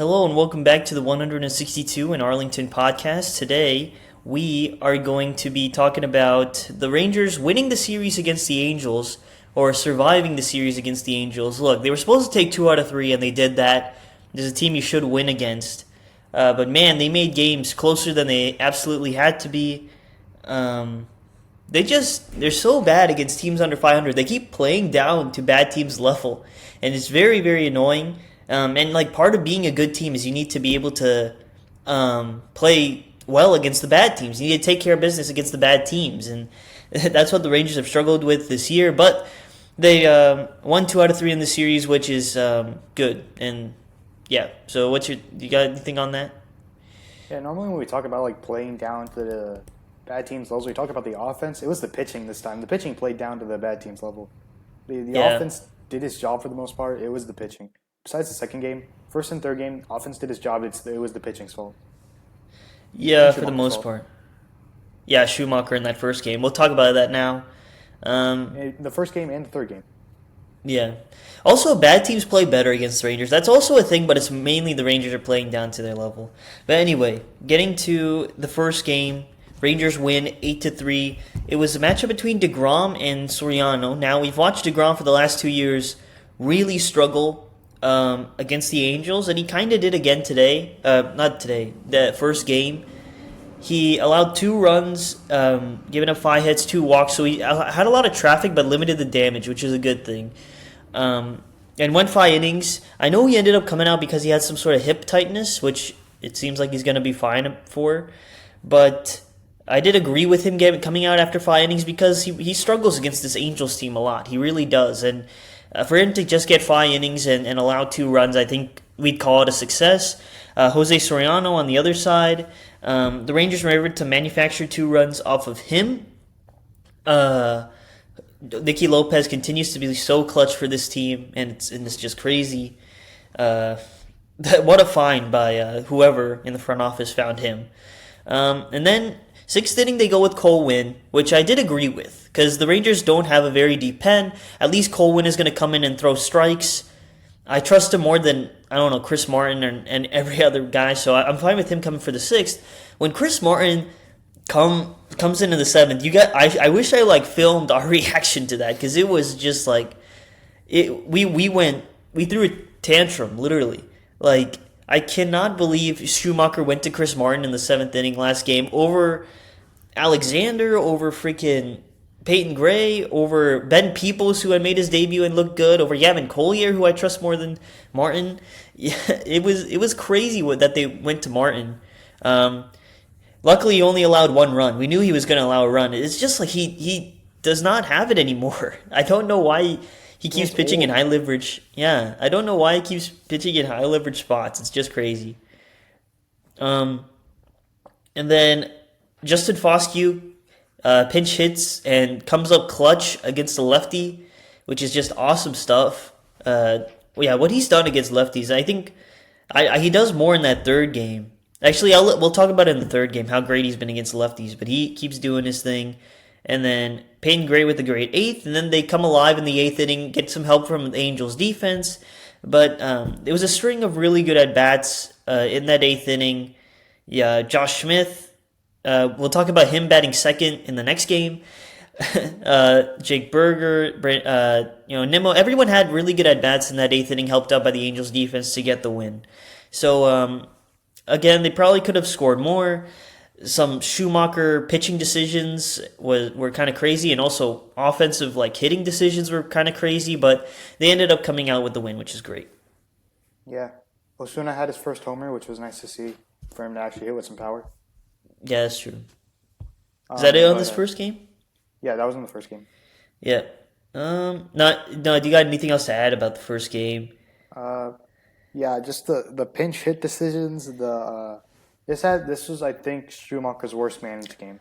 Hello and welcome back to the 162 in Arlington podcast. Today we are going to be talking about the Rangers winning the series against the Angels or surviving the series against the Angels. Look, they were supposed to take 2 out of 3 and they did that. There's a team you should win against. But man, they made games closer than they absolutely had to be. They're so bad against teams under 500. They keep playing down to bad teams' level, and it's very, very annoying. And like part of being a good team is you need to be able to play well against the bad teams. You need to take care of business against the bad teams, and that's what the Rangers have struggled with this year. But they won 2 out of 3 in the series, which is good. And yeah, so you got anything on that? Yeah, normally when we talk about like playing down to the bad teams' levels, we talk about the offense. It was the pitching this time. The pitching played down to the bad team's level. The offense did its job for the most part. It was the pitching. Besides the second game, first and third game, offense did its job. It was the pitching's fault. Yeah, for the most part. Yeah, Schumacher in that first game. We'll talk about that now. The first game and the third game. Yeah. Also, bad teams play better against the Rangers. That's also a thing, but it's mainly the Rangers are playing down to their level. But anyway, getting to the first game, Rangers win 8-3. It was a matchup between DeGrom and Soriano. Now, we've watched DeGrom for the last 2 years really struggle against the Angels, and he kind of did again today. Not today, the first game. He allowed 2 runs, giving up 5 hits, 2 walks, so he had a lot of traffic but limited the damage, which is a good thing. And went 5 innings. I know he ended up coming out because he had some sort of hip tightness, which it seems like he's going to be fine for. But I did agree with him coming out after 5 innings because he struggles against this Angels team a lot. He really does. And for him to just get 5 innings and allow 2 runs, I think we'd call it a success. Jose Soriano on the other side, the Rangers were able to manufacture 2 runs off of him. Nicky Lopez continues to be so clutch for this team, and it's just crazy. What a find by whoever in the front office found him. And then 6th inning, they go with Cole Winn, which I did agree with, because the Rangers don't have a very deep pen. At least Cole Winn is going to come in and throw strikes. I trust him more than, I don't know, Chris Martin and every other guy, so I'm fine with him coming for the 6th. When Chris Martin comes into the 7th, I wish I filmed our reaction to that, because it was just we threw a tantrum, literally. I cannot believe Schumacher went to Chris Martin in the 7th inning last game over Alexander, over freaking Peyton Gray, over Ben Peoples, who had made his debut and looked good, over Yavin Collier, who I trust more than Martin. Yeah, it was crazy that they went to Martin. Luckily, he only allowed 1 run. We knew he was going to allow a run. It's just he does not have it anymore. I don't know why he keeps pitching in high leverage. Yeah, I don't know why he keeps pitching in high leverage spots. It's just crazy. And then Justin Foscue pinch hits and comes up clutch against the lefty, which is just awesome stuff. What he's done against lefties, I think he does more in that 3rd game. Actually, we'll talk about it in the 3rd game, how great he's been against lefties, but he keeps doing his thing. And then Peyton Gray with a great 8th, and then they come alive in the 8th inning, get some help from the Angels' defense. But it was a string of really good at-bats in that 8th inning. Yeah, Josh Smith, we'll talk about him batting 2nd in the next game. Jake Berger, Nimmo, everyone had really good at-bats in that 8th inning, helped out by the Angels' defense to get the win. So, again, they probably could have scored more. Some Schumacher pitching decisions were kind of crazy, and also offensive hitting decisions were kind of crazy, but they ended up coming out with the win, which is great. Yeah. Osuna had his first homer, which was nice to see for him to actually hit with some power. Yeah, that's true. Is that it on this first game? Yeah, that was in the first game. Yeah. No, do you got anything else to add about the first game? Yeah, just the pinch hit decisions, This was, I think, Schumacher's worst managed game.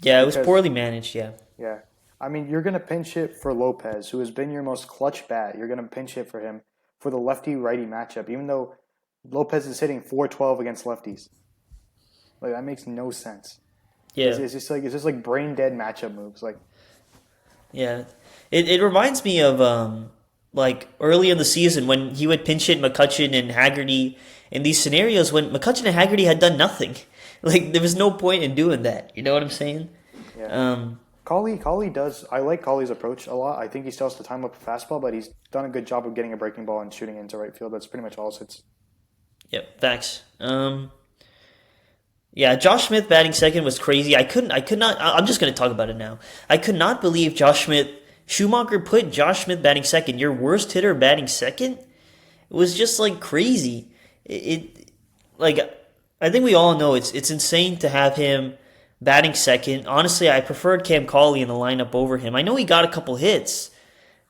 Yeah, it was poorly managed, yeah. Yeah. I mean, you're going to pinch hit for Lopez, who has been your most clutch bat. You're going to pinch hit for him for the lefty-righty matchup, even though Lopez is hitting .412 against lefties. That makes no sense. Yeah. It's just like brain-dead matchup moves. Yeah. It reminds me of like early in the season when he would pinch hit McCutcheon and Haggerty in these scenarios when McCutcheon and Haggerty had done nothing. Like there was no point in doing that. You know what I'm saying? Yeah. Um, Collie does. I like Collie's approach a lot. I think he still has to time up a fastball, but he's done a good job of getting a breaking ball and shooting into right field. That's pretty much all it hits. yep, facts. Yeah, Josh Smith batting second was crazy. I could not. I'm just gonna talk about it now. I could not believe Josh Smith. Schumacher put Josh Smith batting second. Your worst hitter batting second. It was just like crazy. It like I think we all know it's insane to have him batting second. Honestly, I preferred Cam Cauley in the lineup over him. I know he got a couple hits,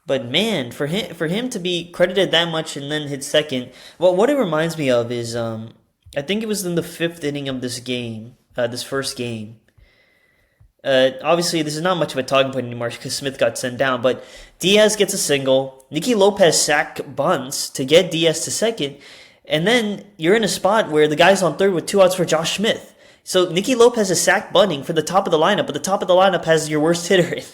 but man, for him to be credited that much and then hit second, well, what it reminds me of is I think it was in the fifth inning of this game, this first game. Obviously, this is not much of a talking point anymore because Smith got sent down, but Diaz gets a single. Nicky Lopez sack bunts to get Diaz to second, and then you're in a spot where the guy's on third with 2 outs for Josh Smith. So Nicky Lopez is sack bunting for the top of the lineup, but the top of the lineup has your worst hitter in.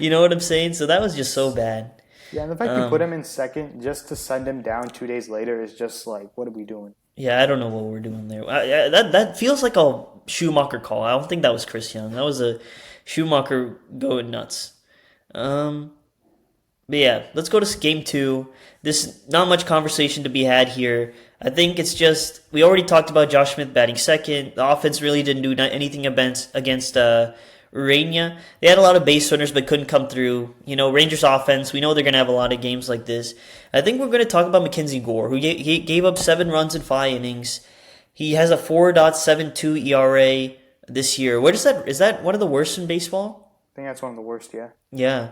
You know what I'm saying? So that was just so bad. Yeah, and the fact you put him in second just to send him down 2 days later is just like, what are we doing? Yeah, I don't know what we're doing there. That feels like a Schumacher call. I don't think that was Chris Young. That was a Schumacher going nuts. But yeah, let's go to game two. There's not much conversation to be had here. I think it's just we already talked about Josh Smith batting second. The offense really didn't do anything against Urania. They had a lot of base runners but couldn't come through. You know, Rangers offense, we know they're going to have a lot of games like this. I think we're going to talk about Mackenzie Gore, who he gave up 7 runs in 5 innings. He has a 4.72 ERA this year. What is that? Is that one of the worst in baseball? I think that's one of the worst, yeah. Yeah.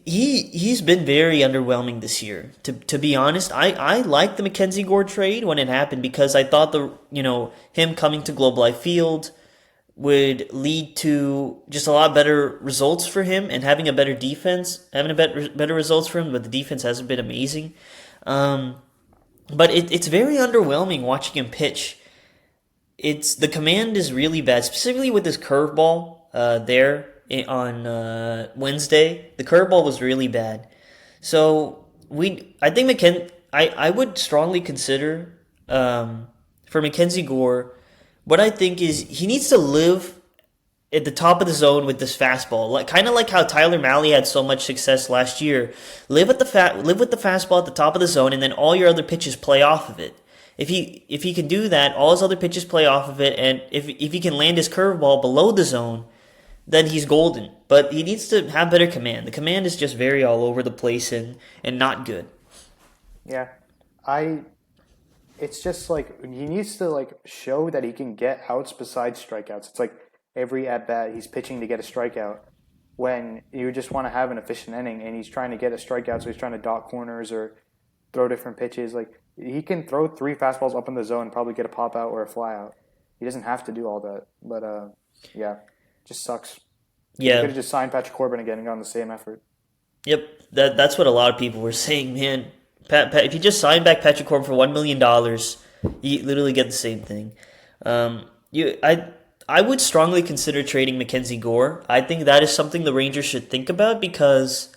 He's been very underwhelming this year. To be honest, I liked the Mackenzie Gore trade when it happened because I thought him coming to Globe Life Field would lead to just a lot better results for him and having a better defense, having a better results for him, but the defense hasn't been amazing. But it's very underwhelming watching him pitch. The command is really bad, specifically with his curveball there on Wednesday. The curveball was really bad. So I think I would strongly consider for Mackenzie Gore. What I think is he needs to live at the top of the zone with this fastball, kind of like how Tyler Mahle had so much success last year. Live with the fastball at the top of the zone, and then all your other pitches play off of it. If he can do that, all his other pitches play off of it, and if he can land his curveball below the zone, then he's golden. But he needs to have better command. The command is just very all over the place and not good. Yeah, it's just like he needs to like show that he can get outs besides strikeouts. It's like every at bat he's pitching to get a strikeout when you just want to have an efficient inning and he's trying to get a strikeout, so he's trying to dot corners or throw different pitches. Like he can throw 3 fastballs up in the zone and probably get a pop out or a fly out. He doesn't have to do all that, but yeah, just sucks. Yeah, he could have just signed Patrick Corbin again and gotten the same effort. Yep, that's what a lot of people were saying, man. If you just sign back Patrick Corbin for $1 million, you literally get the same thing. I would strongly consider trading Mackenzie Gore. I think that is something the Rangers should think about because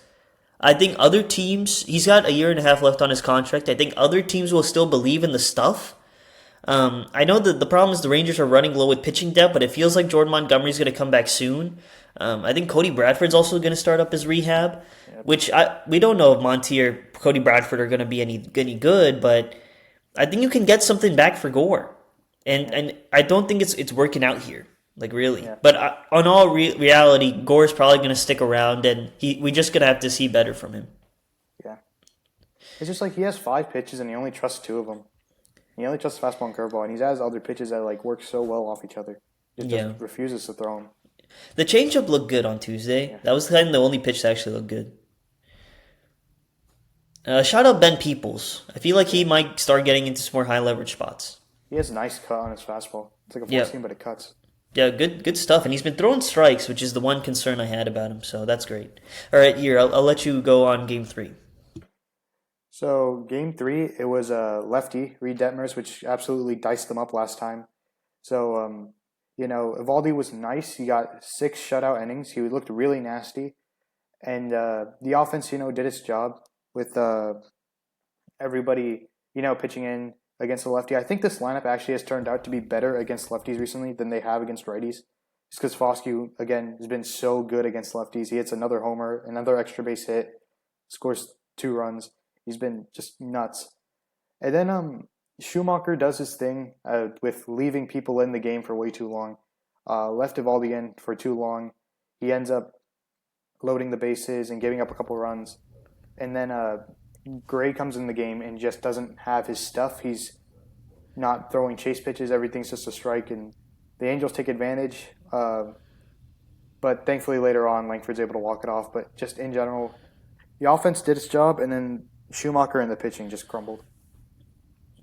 I think other teams, he's got a year and a half left on his contract. I think other teams will still believe in the stuff. I know that the problem is the Rangers are running low with pitching depth, but it feels like Jordan Montgomery's going to come back soon. I think Cody Bradford's also going to start up his rehab, which we don't know if Monty or Cody Bradford are going to be any good, but I think you can get something back for Gore, and I don't think it's working out here, like really. Yeah. But on all reality, Gore's probably going to stick around, and we're just going to have to see better from him. Yeah, it's just like he has 5 pitches and he only trusts 2 of them. He only trusts fastball and curveball, and he has other pitches that like work so well off each other. He just refuses to throw them. The changeup looked good on Tuesday. Yeah. That was kind of the only pitch that actually looked good. Shout out Ben Peoples. I feel like he might start getting into some more high leverage spots. He has a nice cut on his fastball. It's like a 4-seam, but it cuts. Yeah, good stuff. And he's been throwing strikes, which is the one concern I had about him. So that's great. All right, here I'll let you go on game 3. So game 3, it was a lefty, Reed Detmers, which absolutely diced them up last time. So Evaldi was nice. He got 6 shutout innings. He looked really nasty. And the offense, did its job. with everybody, pitching in against the lefty. I think this lineup actually has turned out to be better against lefties recently than they have against righties. Just because Foscue, again, has been so good against lefties. He hits another homer, another extra base hit, scores 2 runs. He's been just nuts. And then Schumacher does his thing with leaving people in the game for way too long. Left Evaldi in for too long. He ends up loading the bases and giving up a couple runs. And then Gray comes in the game and just doesn't have his stuff. He's not throwing chase pitches. Everything's just a strike. And the Angels take advantage. But thankfully later on, Langford's able to walk it off. But just in general, the offense did its job, and then Schumacher and the pitching just crumbled.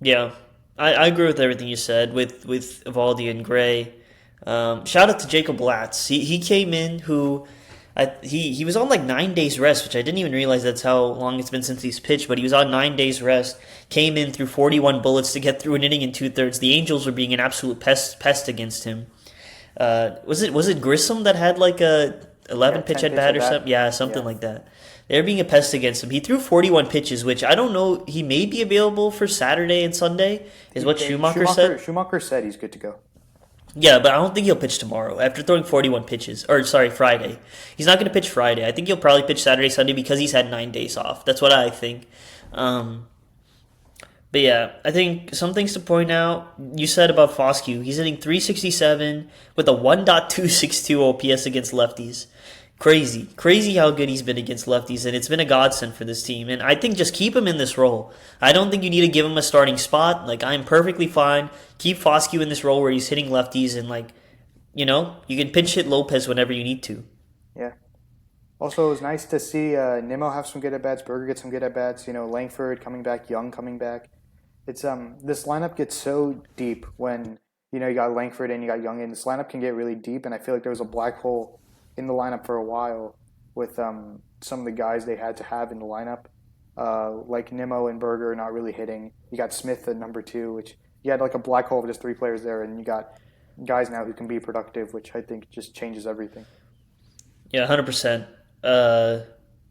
Yeah, I agree with everything you said with Evaldi and Gray. Shout out to Jacob Latz. He came in he was on like 9 days rest, which I didn't even realize that's how long it's been since he's pitched, but he was on 9 days rest, came in through 41 bullets to get through an inning and 2/3. The Angels were being an absolute pest against him. Was it Grissom that had like a 11 pitch at bat or something? Yeah, something like that. They're being a pest against him. He threw 41 pitches, which I don't know. He may be available for Saturday and Sunday, is what Schumacher said. Schumacher said he's good to go. Yeah, but I don't think he'll pitch tomorrow after throwing 41 pitches. Or, sorry, Friday. He's not going to pitch Friday. I think he'll probably pitch Saturday, Sunday because he's had 9 days off. That's what I think. But yeah, I think some things to point out. You said about Foscue. He's hitting 367 with a 1.262 OPS against lefties. Crazy how good he's been against lefties, and it's been a godsend for this team. And I think just keep him in this role. I don't think you need to give him a starting spot. Like, I'm perfectly fine. Keep Foscue in this role where he's hitting lefties, and you can pinch hit Lopez whenever you need to. Yeah. Also, it was nice to see Nimmo have some good at bats, Berger get some good at bats. Langford coming back, Young coming back. It's this lineup gets so deep when you got Langford and you got Young in. This lineup can get really deep, and I feel like there was a black hole in the lineup for a while with some of the guys they had to have in the lineup, like Nimmo and Berger not really hitting. You got Smith at number 2, which you had like a black hole of just 3 players there, and you got guys now who can be productive, which I think just changes everything. Yeah, 100%.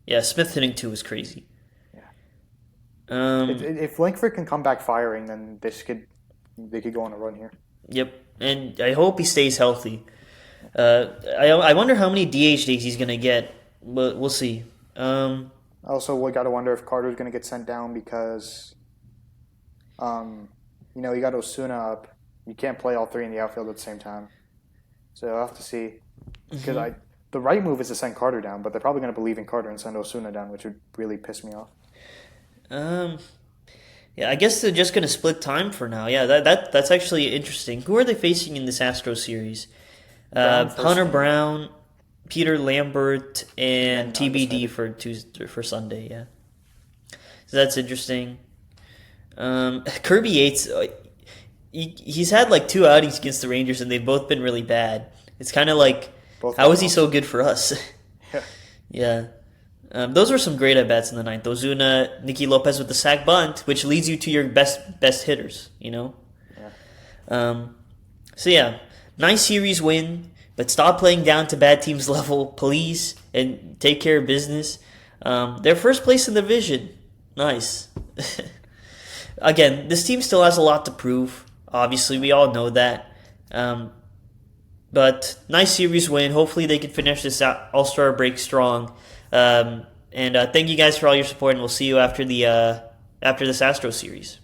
Yeah, Smith hitting 2 is crazy. Yeah. If Langford can come back firing, then they could go on a run here. Yep, and I hope he stays healthy. I wonder how many DH days he's going to get, but we'll see. Also, we got to wonder if Carter's going to get sent down because, you got Osuna up. You can't play all 3 in the outfield at the same time. So I'll have to see. Because the right move is to send Carter down, but they're probably going to believe in Carter and send Osuna down, which would really piss me off. Yeah, I guess they're just going to split time for now. Yeah, that's actually interesting. Who are they facing in this Astros series? Hunter Brown, Peter Lambert, and TBD for Sunday. Yeah, so that's interesting. Kirby Yates, he's had like 2 outings against the Rangers, and they've both been really bad. It's kind of like, how is he so good for us? Yeah. Those were some great at bats in the 9th. Ozuna, Nicky Lopez with the sac bunt, which leads you to your best hitters. Yeah. So yeah. Nice series win, but stop playing down to bad teams' level, please, and take care of business. They're first place in the division. Nice. Again, this team still has a lot to prove. Obviously, we all know that. But nice series win. Hopefully they can finish this All-Star break strong. And thank you guys for all your support, and we'll see you after this Astros series.